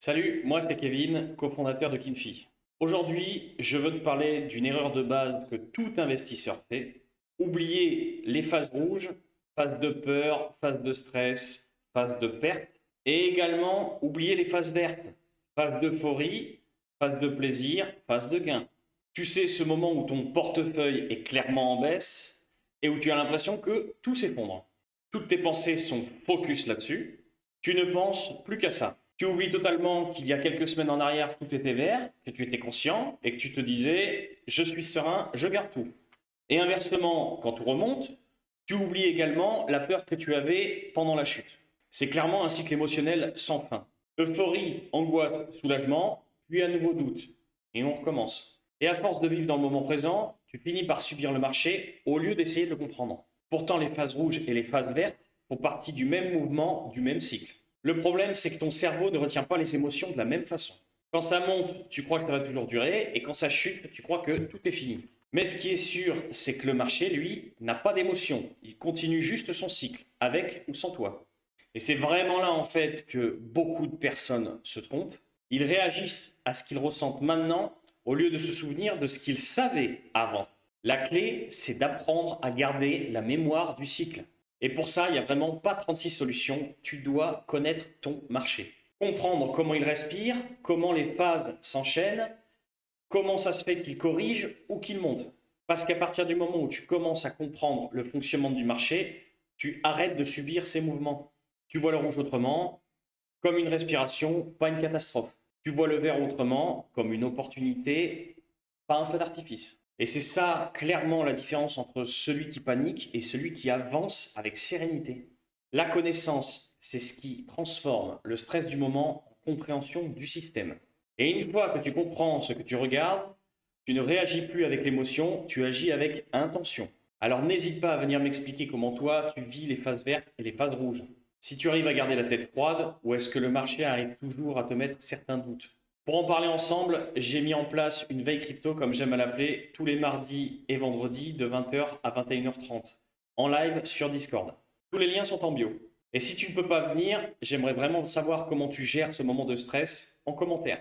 Salut, moi c'est Kevin, cofondateur de Kinfi. Aujourd'hui, je veux te parler d'une erreur de base que tout investisseur fait. Oublier les phases rouges, phase de peur, phase de stress, phase de perte, et également oublier les phases vertes, phase d'euphorie, phase de plaisir, phase de gain. Tu sais, ce moment où ton portefeuille est clairement en baisse et où tu as l'impression que tout s'effondre. Toutes tes pensées sont focus là-dessus. Tu ne penses plus qu'à ça. Tu oublies totalement qu'il y a quelques semaines en arrière, tout était vert, que tu étais conscient et que tu te disais, je suis serein, je garde tout. Et inversement, quand tout remonte, tu oublies également la peur que tu avais pendant la chute. C'est clairement un cycle émotionnel sans fin. Euphorie, angoisse, soulagement, puis à nouveau doute. Et on recommence. Et à force de vivre dans le moment présent, tu finis par subir le marché au lieu d'essayer de le comprendre. Pourtant, les phases rouges et les phases vertes font partie du même mouvement, du même cycle. Le problème, c'est que ton cerveau ne retient pas les émotions de la même façon. Quand ça monte, tu crois que ça va toujours durer, et quand ça chute, tu crois que tout est fini. Mais ce qui est sûr, c'est que le marché, lui, n'a pas d'émotion. Il continue juste son cycle, avec ou sans toi. Et c'est vraiment là, en fait, que beaucoup de personnes se trompent. Ils réagissent à ce qu'ils ressentent maintenant au lieu de se souvenir de ce qu'ils savaient avant. La clé, c'est d'apprendre à garder la mémoire du cycle. Et pour ça, il n'y a vraiment pas 36 solutions. Tu dois connaître ton marché. Comprendre comment il respire, comment les phases s'enchaînent, comment ça se fait qu'il corrige ou qu'il monte. Parce qu'à partir du moment où tu commences à comprendre le fonctionnement du marché, tu arrêtes de subir ces mouvements. Tu vois le rouge autrement, comme une respiration, pas une catastrophe. Tu vois le vert autrement, comme une opportunité, pas un feu d'artifice. Et c'est ça clairement la différence entre celui qui panique et celui qui avance avec sérénité. La connaissance, c'est ce qui transforme le stress du moment en compréhension du système. Et une fois que tu comprends ce que tu regardes, tu ne réagis plus avec l'émotion, tu agis avec intention. Alors n'hésite pas à venir m'expliquer comment toi tu vis les phases vertes et les phases rouges. Si tu arrives à garder la tête froide, ou est-ce que le marché arrive toujours à te mettre certains doutes? Pour en parler ensemble, j'ai mis en place une veille crypto, comme j'aime à l'appeler, tous les mardis et vendredis de 20h à 21h30, en live sur Discord. Tous les liens sont en bio. Et si tu ne peux pas venir, j'aimerais vraiment savoir comment tu gères ce moment de stress en commentaire.